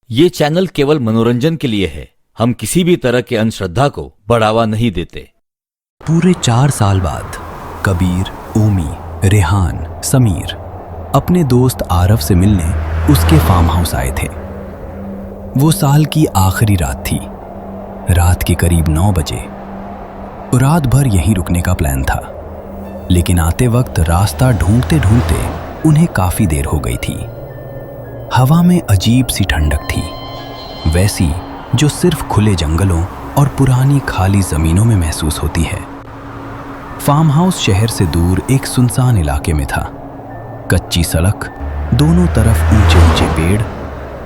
ये चैनल केवल मनोरंजन के लिए है। हम किसी भी तरह के अंधश्रद्धा को बढ़ावा नहीं देते। पूरे 4 साल बाद कबीर, ओमी, रेहान, समीर अपने दोस्त आरव से मिलने उसके फार्म हाउस आए थे। वो साल की आखिरी रात थी। रात के करीब 9 बजे। रात भर यहीं रुकने का प्लान था, लेकिन आते वक्त रास्ता ढूंढते ढूंढते उन्हें काफी देर हो गई थी। हवा में अजीब सी ठंडक थी, वैसी जो सिर्फ खुले जंगलों और पुरानी खाली जमीनों में महसूस होती है। फार्म हाउस शहर से दूर एक सुनसान इलाके में था। कच्ची सड़क, दोनों तरफ ऊंचे ऊंचे पेड़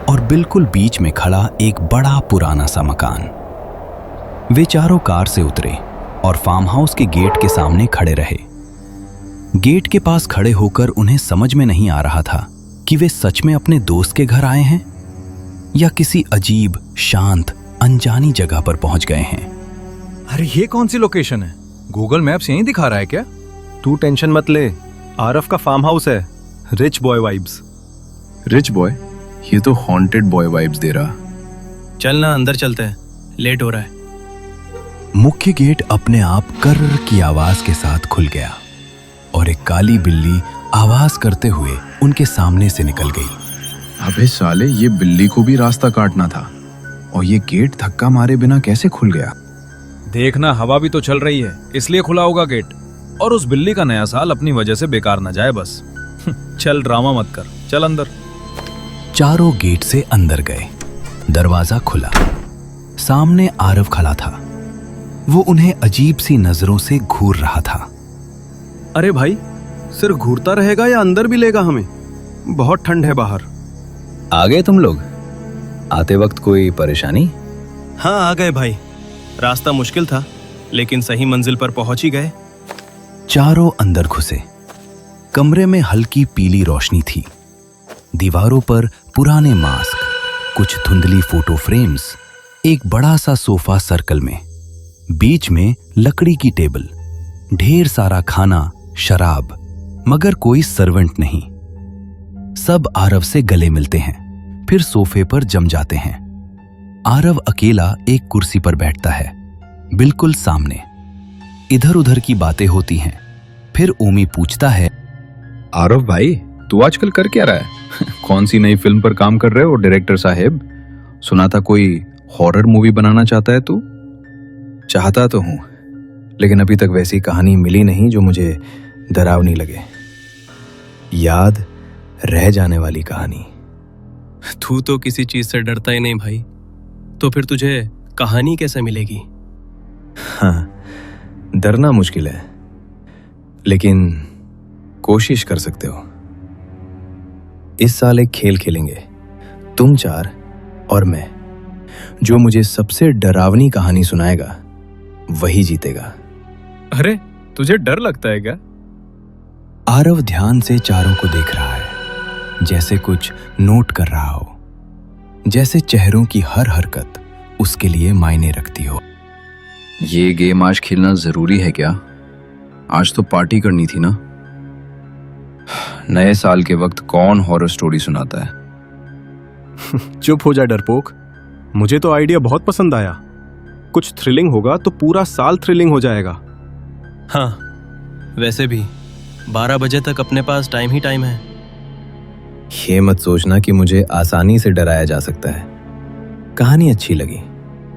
और बिल्कुल बीच में खड़ा एक बड़ा पुराना सा मकान। वे चारों कार से उतरे और फार्म हाउस के गेट के सामने खड़े रहे। गेट के पास खड़े होकर उन्हें समझ में नहीं आ रहा था कि वे सच में अपने दोस्त के घर आए हैं या किसी अजीब, शांत, अनजानी जगह पर पहुंच गए हैं। अरे ये कौन सी लोकेशन है? गूगल मैप्स यहीं दिखा रहा है क्या? तू टेंशन मत ले, आरव का फार्म हाउस है। Rich boy vibes. Rich boy? ये तो हॉन्टेड बॉय वाइब्स दे रहा। चल ना, अंदर चलते हैं, लेट हो रहा है। मुख्य गेट अपने आप कर्र की आवाज के साथ खुल गया और एक काली बिल्ली आवाज करते हुए उनके सामने से निकल गई। अबे साले, ये बिल्ली को भी रास्ता काटना था और ये गेट धक्का मारे बिना कैसे खुल गया? देखना, हवा भी तो चल रही है, इसलिए खुला होगा गेट। और उस बिल्ली का नया साल अपनी वजह से बेकार न जाए बस। चल ड्रामा मत कर, चल अंदर। चारों गेट से अंदर गए। दरवाजा खुला। सामने आरव खड़ा था। वो उन्हें अजीब सी नजरों से घूर रहा था। अरे भाई, सिर्फ घूरता रहेगा या अंदर भी लेगा हमें? बहुत ठंड है बाहर। आ गए तुम लोग? आते वक्त कोई परेशानी? हाँ, आ गए भाई। रास्ता मुश्किल था, लेकिन सही मंजिल पर पहुंच ही गए। चारों अंदर घुसे। कमरे में हल्की पीली रोशनी थी। दीवारों पर पुराने मास्क, कुछ धुंधली फोटो फ्रेम्स, एक बड़ा सा सोफा सर्कल में, बीच में लकड़ी की टेबल, ढेर सारा खाना, शराब, मगर कोई सर्वेंट नहीं। सब आरव से गले मिलते हैं, फिर सोफे पर जम जाते हैं। आरव अकेला एक कुर्सी पर बैठता है, बिल्कुल सामने। इधर उधर की बातें होती हैं। फिर ओमी पूछता है, आरव भाई, तू आजकल कर क्या रहा है? कौन सी नई फिल्म पर काम कर रहे हो डायरेक्टर साहेब? सुना था कोई हॉरर मूवी बनाना चाहता है तू? चाहता तो हूं, लेकिन अभी तक वैसी कहानी मिली नहीं जो मुझे डरावनी लगे। याद रह जाने वाली कहानी। तू तो किसी चीज से डरता ही नहीं भाई, तो फिर तुझे कहानी कैसे मिलेगी? हाँ, डरना मुश्किल है, लेकिन कोशिश कर सकते हो। इस साल एक खेल खेलेंगे, तुम 4 और मैं। जो मुझे सबसे डरावनी कहानी सुनाएगा वही जीतेगा। अरे, तुझे डर लगता है क्या? आरव ध्यान से चारों को देख रहा है, जैसे कुछ नोट कर रहा हो, जैसे चेहरों की हर हरकत उसके लिए मायने रखती हो। ये गेम आज खेलना जरूरी है क्या? आज तो पार्टी करनी थी ना। नए साल के वक्त कौन हॉरर स्टोरी सुनाता है? चुप हो जा डरपोक, मुझे तो आइडिया बहुत पसंद आया। कुछ थ्रिलिंग होगा तो पूरा साल थ्रिलिंग हो जाएगा। हाँ, वैसे भी 12 बजे तक अपने पास टाइम ही टाइम है। ये मत सोचना कि मुझे आसानी से डराया जा सकता है। कहानी अच्छी लगी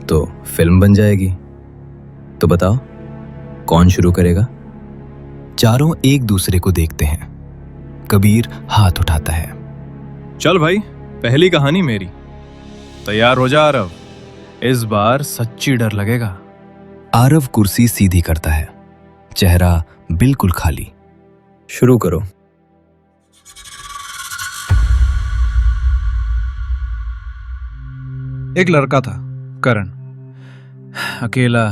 तो फिल्म बन जाएगी। तो बताओ, कौन शुरू करेगा? चारों एक दूसरे को देखते हैं। कबीर हाथ उठाता है। चल भाई, पहली कहानी मेरी। तैयार हो जा आरव, इस बार सच्ची डर लगेगा। आरव कुर्सी सीधी करता है, चेहरा बिल्कुल खाली। शुरू करो। एक लड़का था, करण। अकेला,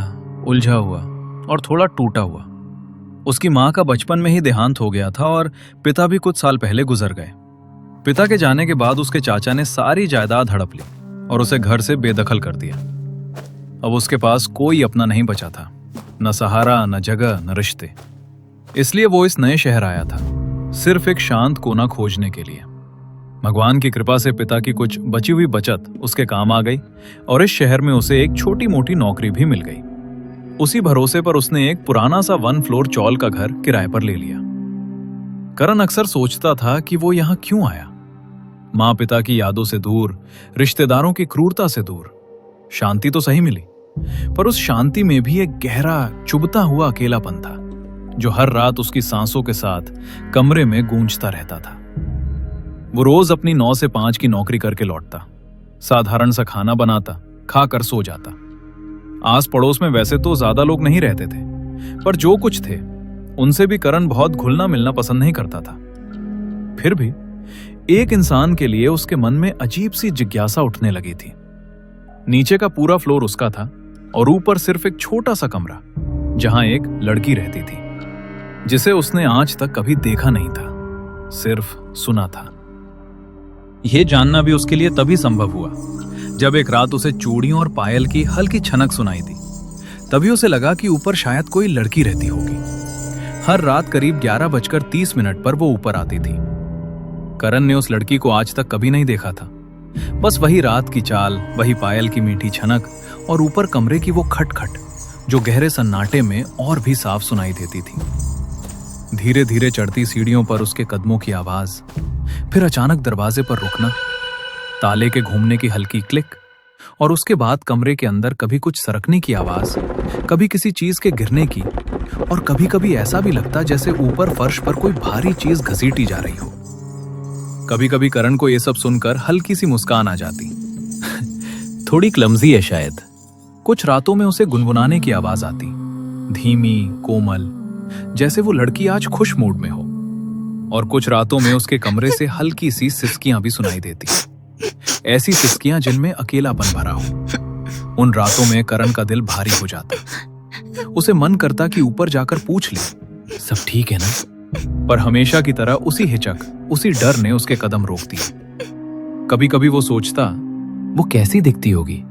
उलझा हुआ और थोड़ा टूटा हुआ। उसकी माँ का बचपन में ही देहांत हो गया था और पिता भी कुछ साल पहले गुजर गए। पिता के जाने के बाद उसके चाचा ने सारी जायदाद हड़प ली और उसे घर से बेदखल कर दिया। अब उसके पास कोई अपना नहीं बचा था, न सहारा, न जगह, न रिश्ते। इसलिए वो इस नए शहर आया था, सिर्फ एक शांत कोना खोजने के लिए। भगवान की कृपा से पिता की कुछ बची हुई बचत उसके काम आ गई और इस शहर में उसे एक छोटी मोटी नौकरी भी मिल गई। उसी भरोसे पर उसने एक पुराना सा 1 फ्लोर चौल का घर किराए पर ले लिया। करण अक्सर सोचता था कि वो यहाँ क्यों आया। माँ पिता की यादों से दूर, रिश्तेदारों की क्रूरता से दूर, शांति तो सही मिली, पर उस शांति में भी एक गहरा चुभता हुआ अकेलापन था जो हर रात उसकी सांसों के साथ कमरे में गूंजता रहता था। वो रोज अपनी 9 से 5 की नौकरी करके लौटता, साधारण सा खाना बनाता, खाकर सो जाता। आस पड़ोस में वैसे तो ज्यादा लोग नहीं रहते थे, पर जो कुछ थे उनसे भी करण बहुत घुलना मिलना पसंद नहीं करता था। फिर भी एक इंसान के लिए उसके मन में अजीब सी जिज्ञासा उठने लगी थी। नीचे का पूरा फ्लोर उसका था और ऊपर सिर्फ एक छोटा सा कमरा जहां एक लड़की रहती थी जिसे उसने आज तक कभी देखा नहीं था, सिर्फ सुना था। यह जानना भी उसके लिए तभी संभव हुआ जब एक रात उसे चूड़ियों और पायल की हल्की छनक सुनाई दी। तभी उसे लगा कि ऊपर शायद कोई लड़की रहती होगी। हर रात करीब 11:30 पर वो ऊपर आती थी। करण ने उस लड़की को आज तक कभी नहीं देखा था। बस वही रात की चाल, वही पायल की मीठी छनक और ऊपर कमरे की वो खटखट जो गहरे सन्नाटे में और भी साफ सुनाई देती थी। धीरे धीरे चढ़ती सीढ़ियों पर उसके कदमों की आवाज, फिर अचानक दरवाजे पर रुकना, ताले के घूमने की हल्की क्लिक और उसके बाद कमरे के अंदर कभी कुछ सरकने की आवाज, कभी किसी चीज के गिरने की, और कभी कभी ऐसा भी लगता जैसे ऊपर फर्श पर कोई भारी चीज घसीटी जा रही हो। कभी कभी करण को यह सब सुनकर हल्की सी मुस्कान आ जाती। थोड़ी क्लमजी है शायद। कुछ रातों में उसे गुनगुनाने की आवाज आती, धीमी, कोमल, जैसे वो लड़की आज खुश मूड में हो। और कुछ रातों में उसके कमरे से हल्की सी सिसकियां भी सुनाई देती, ऐसी सिसकियां जिनमें अकेलापन भरा हो। उन रातों में करण का दिल भारी हो जाता। उसे मन करता कि ऊपर जाकर पूछ ले, सब ठीक है ना? पर हमेशा की तरह उसी हिचक, उसी डर ने उसके कदम रोक दिए। कभी कभी वो सोचता, वो कैसी दिखती होगी?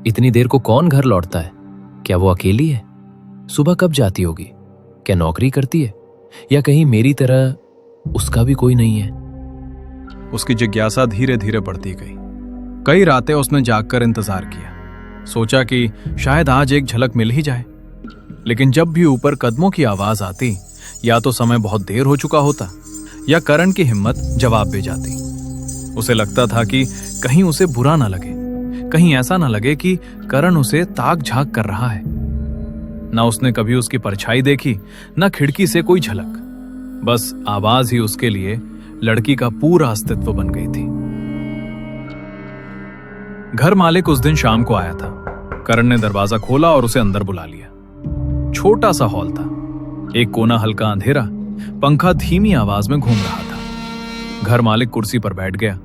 इतनी देर को कौन घर लौटता है? क्या वो अकेली है? सुबह कब जाती होगी? क्या नौकरी करती है? या कहीं मेरी तरह उसका भी कोई नहीं है? उसकी जिज्ञासा धीरे धीरे बढ़ती गई। कई रातें उसने जागकर इंतजार किया, सोचा कि शायद आज एक झलक मिल ही जाए। लेकिन जब भी ऊपर कदमों की आवाज आती, या तो समय बहुत देर हो चुका होता या करण की हिम्मत जवाब दे जाती। उसे लगता था कि कहीं उसे बुरा ना लगे, कहीं ऐसा ना लगे कि करण उसे ताक झांक कर रहा है। ना उसने कभी उसकी परछाई देखी, ना खिड़की से कोई झलक। बस आवाज ही उसके लिए लड़की का पूरा अस्तित्व बन गई थी। घर मालिक उस दिन शाम को आया था। करण ने दरवाजा खोला और उसे अंदर बुला लिया। छोटा सा हॉल था, एक कोना हल्का अंधेरा, पंखा धीमी आवाज में घूम रहा था। घर मालिक कुर्सी पर बैठ गया,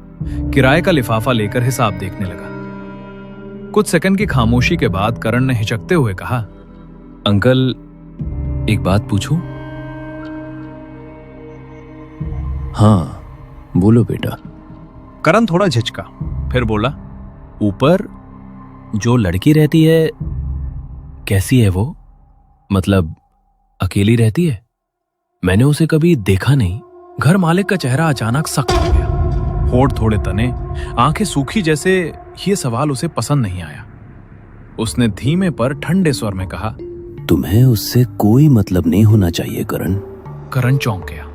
किराए का लिफाफा लेकर हिसाब देखने लगा। कुछ सेकंड की खामोशी के बाद करण ने हिचकते हुए कहा, अंकल, एक बात पूछूं? हाँ, बोलो बेटा। करण थोड़ा झिझका, फिर बोला, ऊपर जो लड़की रहती है, कैसी है वो? मतलब अकेली रहती है? मैंने उसे कभी देखा नहीं। घर मालिक का चेहरा अचानक सख्त हो गया, होठ थोड़े तने, आंखें सूखी, जैसे ये सवाल उसे पसंद नहीं आया। उसने धीमे पर ठंडे स्वर में कहा, तुम्हें उससे कोई मतलब नहीं होना चाहिए करण। करण चौंक गया।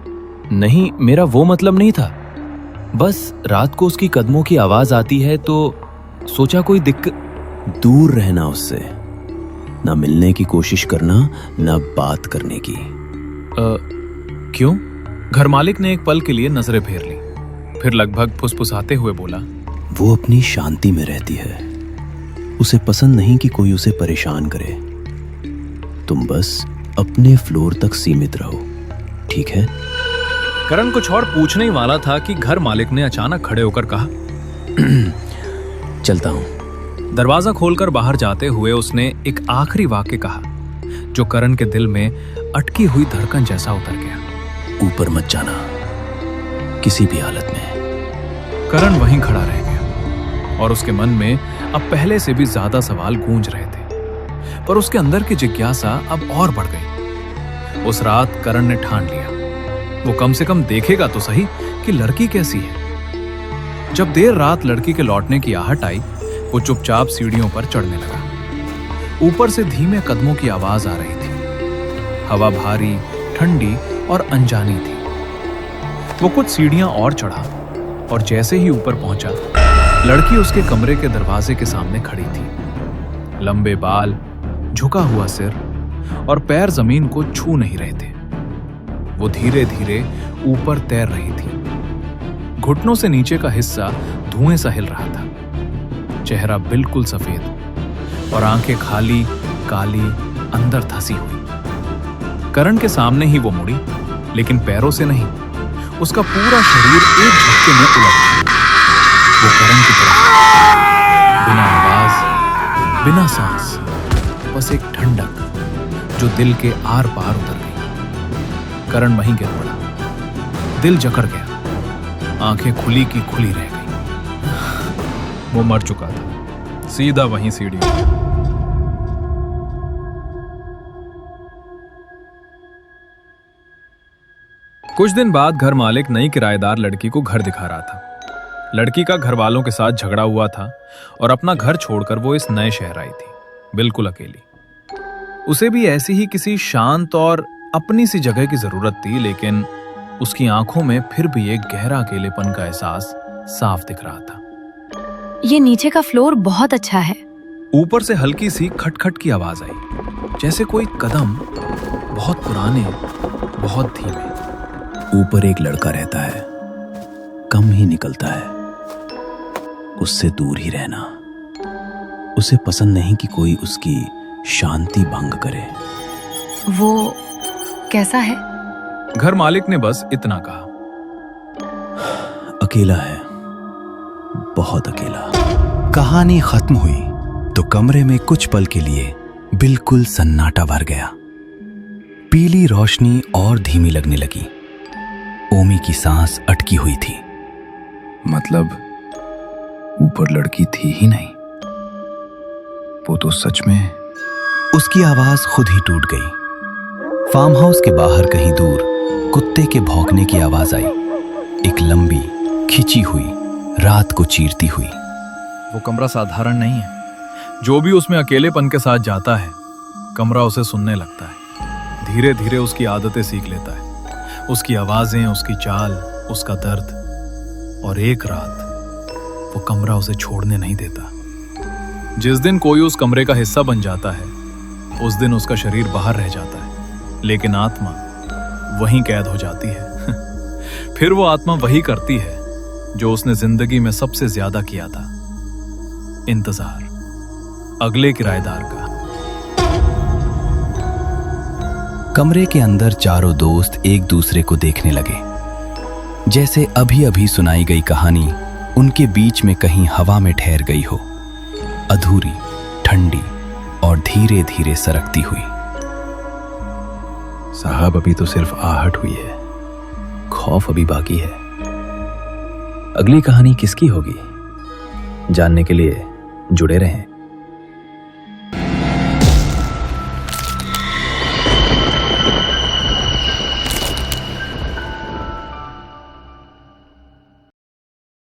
नहीं, मेरा वो मतलब नहीं था। बस रात को उसकी कदमों की आवाज आती है तो सोचा कोई दिक्कत। दूर रहना उससे, ना मिलने की कोशिश करना, ना बात करने की। क्यों? घर मालिक ने एक पल के लिए नजरें फेर ली, फिर लगभग फुसफुसाते हुए बोला, वो अपनी शांति में रहती है। उसे पसंद नहीं कि कोई उसे परेशान करे। तुम बस अपने फ्लोर तक सीमित रहो, ठीक है? करण कुछ और पूछने ही वाला था कि घर मालिक ने अचानक खड़े होकर कहा, चलता हूं। दरवाजा खोलकर बाहर जाते हुए उसने एक आखिरी वाक्य कहा जो करण के दिल में अटकी हुई धड़कन जैसा उतर गया। ऊपर मत जाना, किसी भी हालत में। करण वहीं खड़ा रह गया और उसके मन में अब पहले से भी ज्यादा सवाल गूंज रहे थे, पर उसके अंदर की जिज्ञासा अब और बढ़ गई। उस रात करण ने ठान लिया, वो कम से कम देखेगा तो सही कि लड़की कैसी है। जब देर रात लड़की के लौटने की आहट आई, वो चुपचाप सीढ़ियों पर चढ़ने लगा। ऊपर से धीमे कदमों की आवाज आ रही थी। हवा भारी, ठंडी और अनजानी थी। वो कुछ सीढ़ियां और चढ़ा और जैसे ही ऊपर पहुंचा, लड़की उसके कमरे के दरवाजे के सामने खड़ी थी। लंबे बाल, झुका हुआ सिर और पैर जमीन को छू नहीं रहे थे। वो धीरे धीरे ऊपर तैर रही थी। घुटनों से नीचे का हिस्सा धुएं सा हिल रहा था। चेहरा बिल्कुल सफेद और आंखें खाली, काली, अंदर धसी हुई। करण के सामने ही वो मुड़ी, लेकिन पैरों से नहीं। उसका पूरा शरीर एक झटके में उलट गया। वो करण की तरफ, बिना आवाज, बिना सांस, बस एक ठंडक जो दिल के आर पार उतर गई। करण वहीं गिर पड़ा। दिल जकड़ गया। आंखें खुली की खुली रह गई। वो मर चुका था, सीधा वहीं सीढ़ी पर। कुछ दिन बाद घर मालिक नई किराएदार लड़की को घर दिखा रहा था। लड़की का घर वालों के साथ झगड़ा हुआ था और अपना घर छोड़कर वो इस नए शहर आई थी, बिल्कुल अकेली। उसे भी ऐसी ही किसी शांत और अपनी सी जगह की जरूरत थी, लेकिन उसकी आंखों में फिर भी एक गहरा अकेलेपन का एहसास साफ दिख रहा था। ये नीचे का फ्लोर बहुत अच्छा है। ऊपर से हल्की सी खटखट की आवाज आई, जैसे कोई कदम बहुत पुराने, बहुत धीमे। ऊपर एक लड़का रहता है, कम ही निकलता है। उससे दूर ही रहना। उसे पसंद नहीं कि कोई उसकी शांति भंग करे। वो कैसा है? घर मालिक ने बस इतना कहा। अकेला है, बहुत अकेला। कहानी खत्म हुई तो कमरे में कुछ पल के लिए बिल्कुल सन्नाटा भर गया। पीली रोशनी और धीमी लगने लगी। ओमी की सांस अटकी हुई थी। मतलब ऊपर लड़की थी ही नहीं, वो तो सच में। उसकी आवाज खुद ही टूट गई। फार्म हाउस के बाहर कहीं दूर कुत्ते के भौंकने की आवाज आई। एक लंबी, खिंची हुई, रात को चीरती हुई। वो कमरा साधारण नहीं है। जो भी उसमें अकेलेपन के साथ जाता है, कमरा उसे सुनने लगता है। धीरे धीरे उसकी आदतें सीख लेता है। उसकी आवाजें, उसकी चाल, उसका दर्द। और एक रात वो कमरा उसे छोड़ने नहीं देता। जिस दिन कोई उस कमरे का हिस्सा बन जाता है, उस दिन उसका शरीर बाहर रह जाता है, लेकिन आत्मा वहीं कैद हो जाती है। फिर वो आत्मा वही करती है जो उसने जिंदगी में सबसे ज्यादा किया था, इंतजार अगले किराएदार का। कमरे के अंदर चारों दोस्त एक दूसरे को देखने लगे, जैसे अभी अभी सुनाई गई कहानी उनके बीच में कहीं हवा में ठहर गई हो, अधूरी, ठंडी और धीरे धीरे सरकती हुई। साहब, अभी तो सिर्फ आहट हुई है, खौफ अभी बाकी है। अगली कहानी किसकी होगी, जानने के लिए जुड़े रहें।